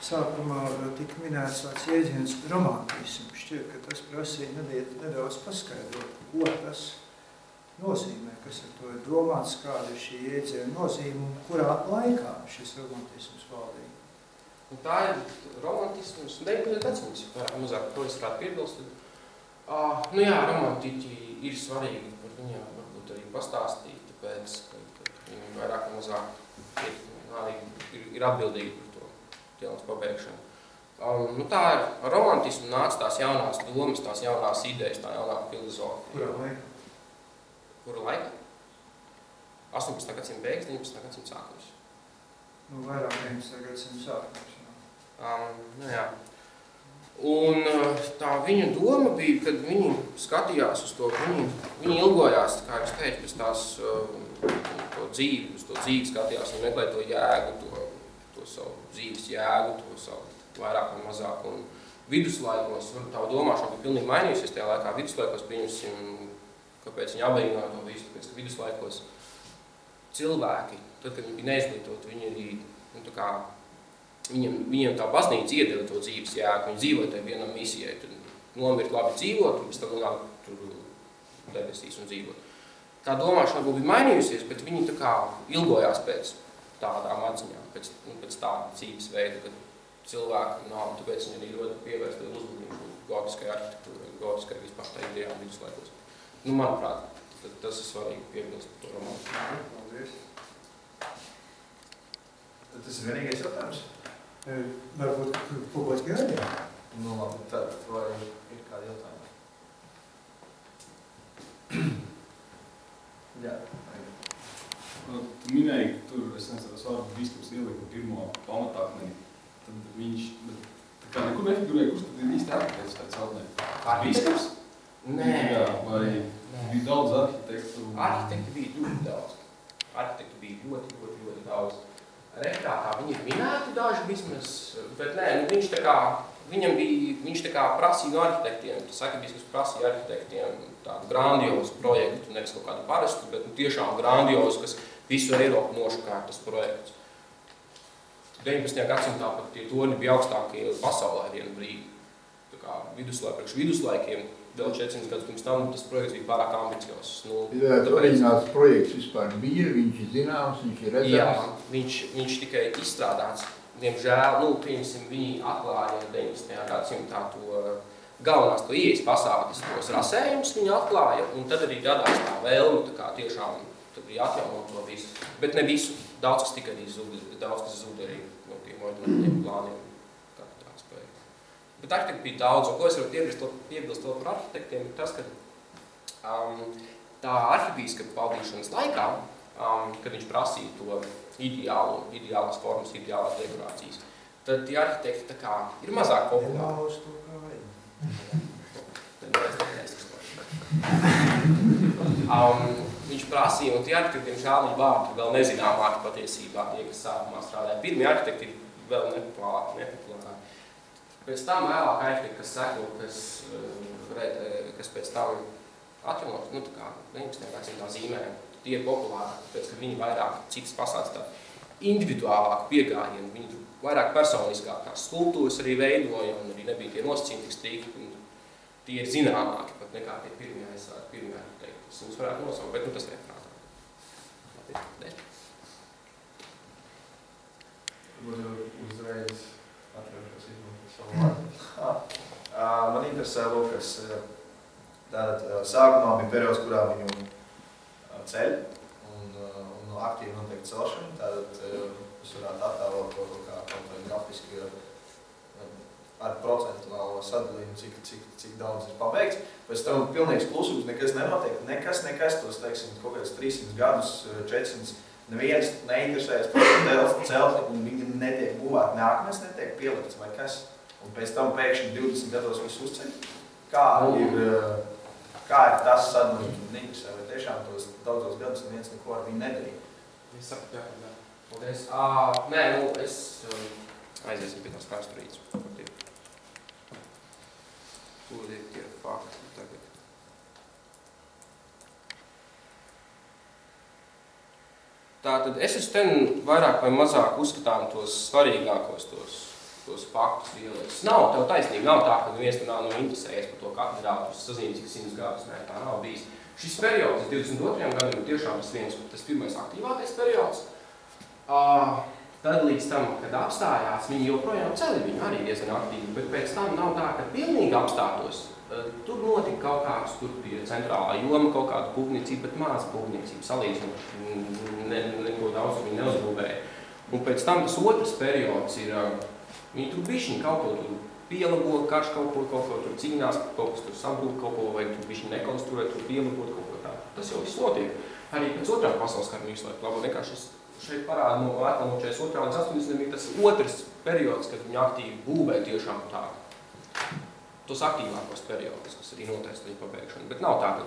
C: Sākumā tika minēts tāds jēdziens romantisms. Šķiet, ka tas prasīja nedaudz paskaidrot, ko tas nozīmē, kas ar to ir domāts, kāda ir šī jēdziena nozīme un kurā laikā šis romantisms valdīja.
B: Un tā ir romantisms, 19. gadsimts, vairāk mazāk, ko es varētu piebilst. Nu jā, romantiķi ir svarīgi, par viņiem varbūt arī pastāstīt, tāpēc, ka viņi vairāk mazāk ir atbildīgi par to Ķelnes pabeigšanu. Nu tā ir romantismu nāca tās jaunās domas, tās jaunās idejas, tā jaunā filozofija.
C: Kurā laikā?
B: Kura laika? 18. gadsimta beigas, 19. gadsimta sākums.
C: Nu, vairāk 19. gadsimta sākums.
B: Nu jā. Un tā viņa doma bija, kad viņi skatījās uz to, viņi ilgojās, kā es teicu, pēc tās to dzīvi, uz to dzīvi skatījās un meklē to jēgu, to savu dzīves jēgu, to savu vairāk un mazāk. Un viduslaikos, tā domāšana bija pilnīgi mainījusies tajā laikā. Viduslaikos pieņemsim, kāpēc viņi abejināja to visu, tāpēc, ka viduslaikos cilvēki, tad, kad viņi bija neizglītoti, viņi arī, nu tā kā, Viņiem tā baznīca iedeva to dzīves jēgu, viņi dzīvoja tajā vienam misijai, tur nomirt labi dzīvot, un pēc tam nāk tur debesīs un dzīvot. Tā domāšana varbūt bija mainījusies, bet viņi tā kā ilgojās pēc tādām atziņām, pēc tāda dzīves veida, kad cilvēki nav, tāpēc viņi arī ļoti pievērst uzmanību gotiskai arhitektūrai, gotiskai vispār tā idejām viduslaikos. Nu, manuprāt, tas ir svarīgi piebilst par to romānu.
C: Paldies.
A: Tas ir vienīgais jautājums?
C: Varbūt kaut ko gaidījā?
A: Nu labi, tad vai ir kādi jautājumi? Jā.
D: Tu minēji, ka tur, es nesaros vārdu, biskups ielika pirmo pamatākmeni. Tad viņš, tā kā nekur nefigurēja, kurš tad ir īsti arhitekts tāds celtnē? Biskups?
B: Nē.
D: Jā, vai bija daudz arhitektu?
B: Arhitekti bija ļoti daudz. Arhitekti bija ļoti daudz. Rekrātā viņi ir minēti daži vismaz, bet nē, nu viņš tā kā prasīja no arhitektiem, tas arhibīskaps prasīja arhitektiem tādu grandiozu projektu, nevis kaut kādu parastu, bet tiešām grandiozu, kas visu Eiropu nošakārt tas projekts. 19. gadsimtā pat tie torņi bija augstākie pasaulē vienu brīdi. Tā kā priekš viduslaikiem, vēl 400 gadus pirms tam, tas projekts bija pārāk ambiciozs. Nu,
E: oriģināls projekts vispār bija, viņš ir zināms, viņš ir redzams.
B: Jā, viņš tikai izstrādāts. Diemžēl, nu, piemēram, viņi atklāja 19. gadsimtā to galvenās to ieejas fasādes, tos rasējumus viņi atklāja, un tad arī radās tā vēlme, tā kā tiešām tad bija atjaunot to visu. Bet ne visu, daudz kas tika arī zūd arī no tiem oriģināliem plāniem. Bet arhitekti bija daudz, un ko es varu piebilst vēl par arhitektiem, ir tas, ka tā arhibīskapa valdīšanas laikā, kad viņš prasīja to ideālās formas, ideālās dekorācijas, tad tie arhitekti tā kā ir mazāk populāri. Viņš prasīja, un tie arhitekti, diemžēl, viņa vārdi vēl nezināmāki patiesībā, tie, kas sākumā strādāja. Pirmie arhitekti ir vēl nepopulārāki. Pēc tam vēlāk arhitekti, kas seko, kas pēc tam atjaunos, nu tā kā 19. gadsimtā zīmē, tie ir populāri, tāpēc, ka viņi vairāk citas fasādes tā individuālāku piegājienu, viņi tur vairāk personiskākās skulptūras arī veidoja, un arī nebija tie nosacījumi tik strikti, un tie ir zināmāki pat nekā tie pirmie aizsāki, pirmie arhitekti. Tas mums varētu nosaukt, bet tas ir prātā.
A: Uzreiz atverušos izmantot savu vārdu. Man interesē, Lukas, tātad sākumā bija periods, kurā viņu ceļ un aktīvi notiek celšana. Tātad es varētu attēlot to kaut vai grafiski ar procentuālo sadalījumu, cik daudz ir pabeigts. Pēc tam pilnīgs klusums, nekas nenotiek, nekas tos, teiksim, kaut kāds 300 gadus, 400. Neviens neinteresējas par celtni, un viņi netiek būvēti, nākamais netiek pielikts vai kas. Un pēc tam pēkšņi 20 gados viss uzceļ. Kā ir tas sadalījums, man interesē, vai tiešām tos daudzos gadus neviens neko ar viņu nedarīja?
B: Es saku, jā. Paldies. Nē, es aiziesim pie tās vēsturītes. Kur ir tie fakti tagad? Tātad es ten vairāk vai mazāk uzskatām tos svarīgākos, tos faktus lielais. Nav, tev taisnība, nav tā, ka neviens tur nav interesējies par to katedrālu, sazīmes, ka 100 gadus, nē, tā nav bijis. Šis periods 22. gadam ir tiešām tas pirmais aktīvākais periods. Tad līdz tam, kad apstājās, viņi joprojām celi, viņi arī diezgan aktīvi, bet pēc tam nav tā, ka pilnīgi apstātos. Tur notika kaut kāds, tur bija centrālā joma, kaut kāda būvniecība, bet māza būvniecība, salīdzinoši, neko daudz viņi neuzbūvēja. Un pēc tam tas otrs periods ir, viņi tur bišķiņi kaut ko tur pielabo, karš kaut ko tur cīnās, kaut kas tur sabrūk, kaut ko vajag tur bišķiņi nekonstruēt, tur pielabot kaut ko tādu. Tas jau viss notiek. Arī pēc otrā pasaules kara visu laiku labo, nekā šis šeit parāda no 42. līdz 80. bija tas otrs periods, kad viņi aktīvi būvē tiešām tādu. Tos aktīvākos periodus, kas arī noteikti līdz pabeigšanu, bet nav tā, ka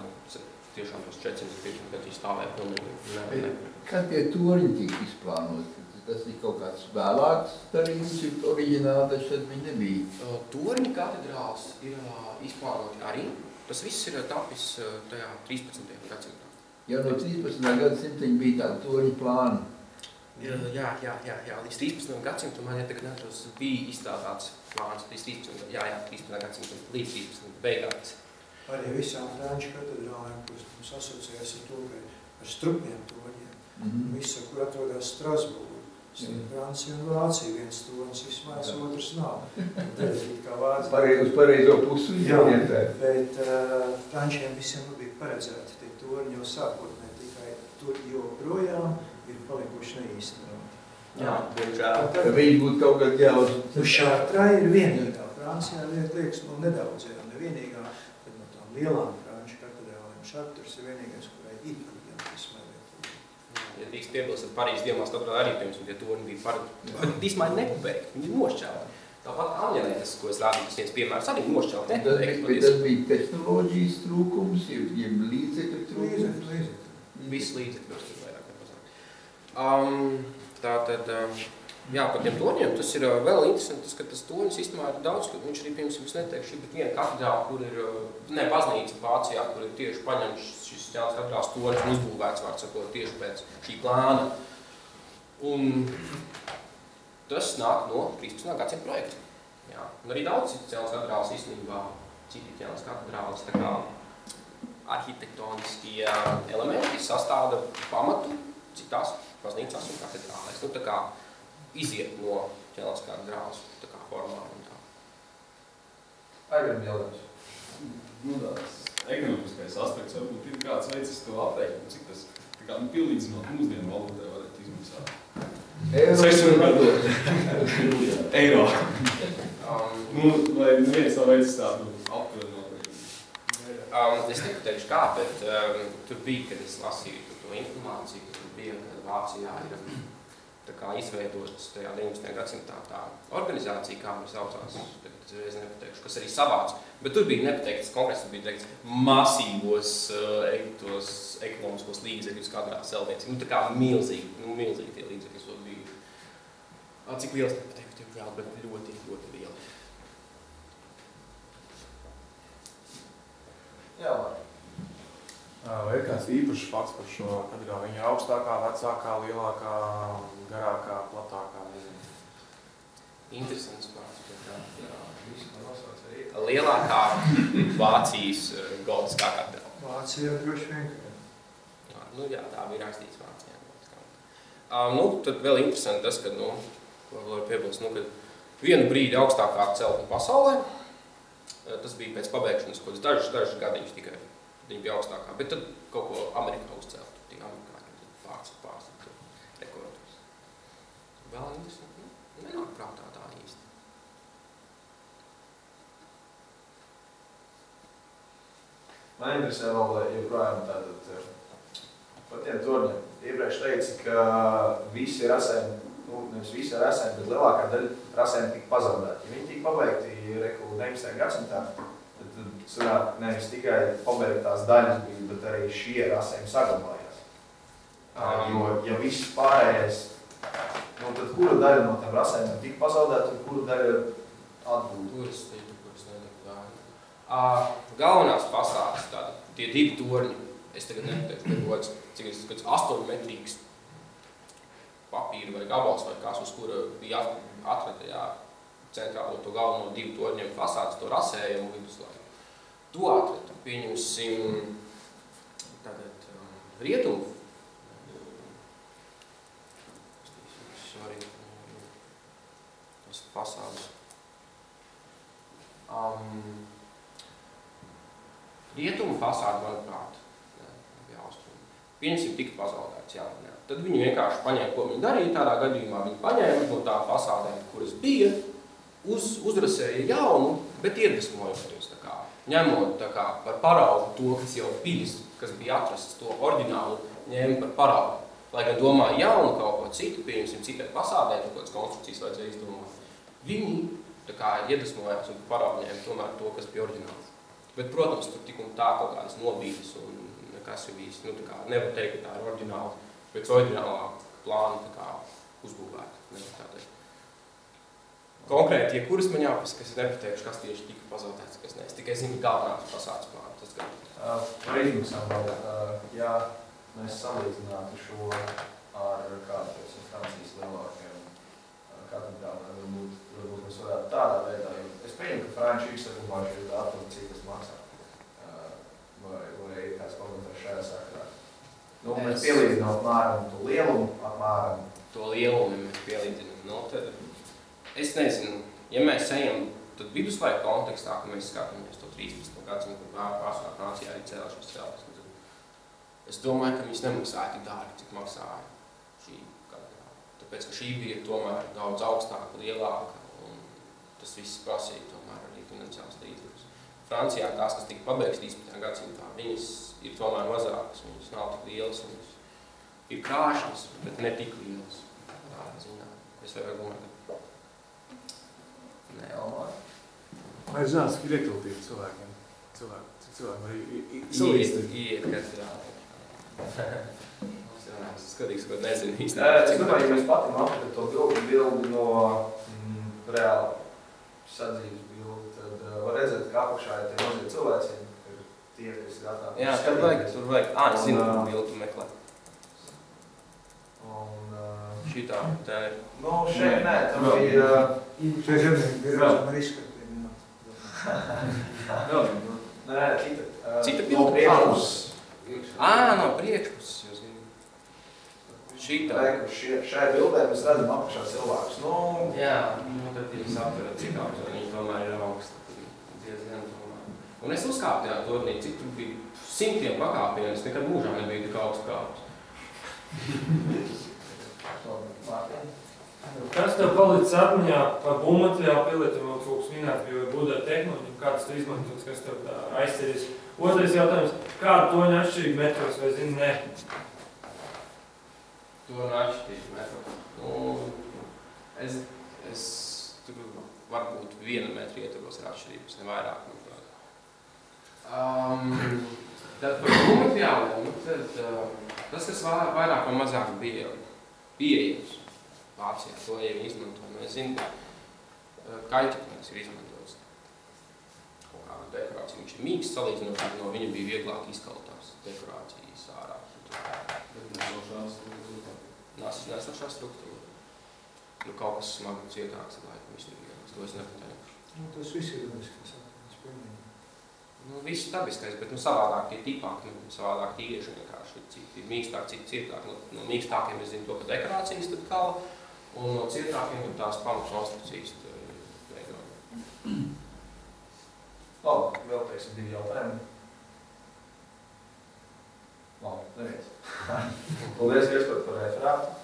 B: tiešām tos 450 gadus stāvēja pilnīgi.
E: Kad tie torņi tika izplānoti? Tas ir kaut kāds vēlāks darījums, jo oriģināli taču tad viņi nebija.
B: Torņi katedrāls ir izplānoti arī. Tas viss ir tapis tajā 13. gadsimtā.
E: Jau no 13. gadsimta bija tādi torņi plāni.
B: Jā, līdz 13. gadsimtam man tagad neatros bija izstrādāts plāns līdz 13. gadsimtam, līdz 13. beigās.
C: Arī visām franču katedrālēm, kuras mums asociējas ar to, ka ar strupiem torņiem. Visa, kur atrodas Strasbūra. Francija un Vācija, viens tornis vismaz, otrs nav.
E: Uz pareizo pusi
C: orientēt. Bet frančiem visiem bija paredzēti tie torņi jau sākotnē, tikai tur joprojām ir palikuši neīstenoti.
A: Jā, diemžēl.
E: Viņi būtu kaut kad jāuz...
C: Šārtrā ir vienīgā. Francijā liekas, nedaudz jau nevienīgā, bet no tām lielām franču katedrālēm Šārtrs ir vienīgais, kurai ir ismai vietu.
B: Ja tīks piebilst, tad Parīzes Diemās katedrālē arī pirms, un tie torņi bija paredzēti. Bet ismai nepabeigti, viņi ir nošķelti. Tāpat Anģelētas, ko es rādīju, tas viens piemērs arī nošķelti nepabeigti.
E: Bet tas bija tehnoloģijas trūkums, jeb līdzekļu trūkums?
B: Viss līdzekļos tur vairāk nepazāk. Tātad, jā, par tiem torņiem, tas ir vēl interesanti, ka tas torņis īstenībā ir daudz, ka viņš arī, piemēram, es neteikšu, bet viena katedrāla, kur ir, baznīca Vācijā, kur ir tieši paņemts šis Jānis katedrāls torņis un uzbūvēts, var sakot, tieši pēc šī plāna. Un tas nāk no 13. gadsimta projekta. Jā. Un arī daudz citas Jānis katedrāls īstenībā, citi Jānis katedrāls, tā kā arhitektoniskie elementi sastāda pamatu citās baznīcās un katedrālēs. Nu, tā kā iziet no Jānis katedrāls tā kā formām un tā.
A: Aigrim jautājums.
D: Nu, tās ekonomiskais aspekts varbūt ir kāds veicis to aprēķinu, cik tas tā kā pilnīdzinot mūsdienu valūtē varētu izmaksāt. Eiro. Nu, vai neviens nav veicis tādu aptuveni noteikti?
B: Es nepateikšu kā, bet tur bija, kad es lasīju to informāciju, ka tur bija, ka Vācijā ir tā kā izveidotas tajā 19. gadsimtā tā organizācija, kā mēs saucās, tagad es reiz nepateikšu, kas arī savāc, bet tur bija nepateikts, konkrēts tur bija teikts masīvos tos ekonomiskos līdzekļus katrā celtniecībā. Nu, tā kā milzīgi tie līdzekļi bija. Cik liels nepateiktu, tiemžēl, bet ļoti, ļoti lieli.
A: Jā, Mārķi.
F: Vai ir kāds īpašs fakts par šo katedrāli? Viņa ir augstākā, vecākā, lielākā, garākā, platākā, nezinu.
B: Interesants fakts, bet lielākā Vācijas gotiskā katedrāle.
C: Vācija droši vien.
B: Nu jā, tā bija rakstīts Vācijā. Tad vēl interesanti tas, ka, var piebilst, ka vienu brīdi augstākā celtne pasaulē, tas bija pēc pabeigšanas kaut kāds dažus gadiņus tikai. Viņi bija augstākā, bet tad kaut ko Amerikā uzcelt. Tie amerikāņi pāris rekordus. Vēl interesanti, nenāk prātā tā īsti.
A: Man interesē vēl joprojām tātad par tiem torņiem. Iepriekš teica, ka visi rasēni, nevis visi rasēni, bet lielākā daļa rasēni tika pazaudēti. Ja viņi tika pabeigti 19. gadsimtā, tad sanāk nevis tikai pabeigtās daļas bija, bet arī šie rasēni saglabājās. Jo, ja viss pārējais, tad kura daļa no tiem rasēniem tika pazaudēta un kura daļa atgūta?
B: Kuras netika. Galvenās fasādes tādi, tie divi torņi, es tagad nepateikšu, cik es 8-metrīgs papīra vai gabals vai kāds, uz kura bija atrada centrālo to galveno divu torņiem fasādes, to rasējumu viduslaiku. To atrada, pieņemsim, tagad rietumu. Tas fasādes. Rietumu fasādi, manuprāt, bija austrumu. Pieņemsim, tika pazaudēts, jā. Tad viņi vienkārši paņēma, ko viņi darīja tādā gadījumā. Viņi paņēma no tā fasādēm, kuras bija, uzrasēja jaunu, bet iedvesmojoties, ņemot par paraugu to, kas jau bijis, kas bija atrasts, to oriģinālu, ņēma par paraugu. Lai gan domāja jaunu kaut ko citu, pieņemsim citai fasādē, kaut kādas konstrukcijas vajadzēja izdomāt. Viņi iedvesmojās un par paraugu ņēma tomēr to, kas bija oriģināls. Bet, protams, tur tik un tā kaut kādas nobīdes un nekas ir bijis, nevar teikt, ka tā ir oriģināla, pēc oriģinālā plāna uzbūvēta, nevar tā teikt. Konkrēti, ja kuras man jāpasaka, es nepateikšu, kas tieši tika pazaudēts, kas ne. Es tikai zinu galvenās fasādes plānu, tas gan.
A: Par izmaksām vēl, ja mēs salīdzinātu šo ar kādu Francijas lielākajiem katedrālēm, varbūt mēs varētu tādā veidā, jo es pieņemu, ka franči izsakumāšu ir datoru, cik tas maksā. Vai ir kāds komentārs šajā sakarā. Mēs pielīdzinām apmēram to lielumu,
B: To lielumu mēs pielīdzinām. Es nezinu, ja mēs ejam tad viduslaiku kontekstā, ka mēs skatāmies to 13. gadsimtu, kur pārsvarā Francijā arī cēlušas celtnes. Es domāju, ka viņas nemaksāja tik dārgi, cik maksāja šī katedrāle. Tāpēc, ka šī bija tomēr daudz augstāka, lielāka, un tas viss prasīja tomēr arī finansiāls līdzekļus. Francijā tās, kas tika pabeigts 13. gadsimtā, viņas ir tomēr mazākas, viņas nav tik lielas, viņas ir krāšņas, bet ne tik lielas. Tādā ziņā. Es vairāk domāju, ka
F: Vai zinās, ka ir ietilpīgi cilvēkiem? Cilvēki var
B: iet katedrālē. Es skatīgs, ko nezinu īsti.
A: Es domāju, ja mēs pati apskatām to bildi no reāla sadzīves bildi, tad var redzēt, ka apakšā ir tie mazie cilvēci, tie, kas gatavi.
B: Jā, tur vajag. Es zinu, kur bildi meklē. Šitā, tā ir.
A: Šeit nē, tam bija...
C: Šeit vienmēr ar izskatījumu.
A: Nē,
B: Cita
A: no priekšpuses.
B: No priekšpuses, jūs zinu. Šitā.
A: Šai bildē mēs redzam apakšā cilvēkus.
B: Jā, tad jūs aptverat citādi, jo viņi tomēr ir augsti. Diezgan tomēr. Un es uzkāpu tajā tornī, cik tur bija 100 pakāpienu, es nekad mūžā nebiju tik augstu kāpus.
G: Kas tev palicis atmiņā par būvmateriālu pielietojumā, kaut kas minēt, jo būdē tehnoloģiju, kāds tu izmantos, kas tev tā aizceries? Otrais jautājums, kādu toņu atšķirību metros vai zini, ne?
B: Toņu atšķirību metros. Es tur varbūt 1 metru ietvaros ar atšķirības, ne vairāk. Tad par būvmateriāliem, tas, kas vairāk vai mazāk bija pieejams. Vācijā to jau izmanto. Es zinu, ka kaitipnieks ir izmantojis. kādu dekorāciju. Viņš ir mīksts salīdzinoši, no viņa bija vieglāk izkaltās dekorācijas ārā. Nesošā struktūra. Nu, kaut kas smagi cietāks, laikam, viss ir vieglāks. To es nepateikšu.
C: Nu, tas viss ir dabiskais attīstības pilnīgi.
B: Nu, viss dabiskais, bet nu, savādāk tie tipāki, savādāk tīrieši vienkārši. Citi ir mīkstāk, citi cietāk. No mīkstākiem es zinu to, ka dekorācijas tad kala, un no cietākiem tad tās pamatkonstrukcijas veidojumi.
A: Labi, vēl teiksim 2 jautājumi. Labi, neviens. Paldies, Gaspar, par referātu.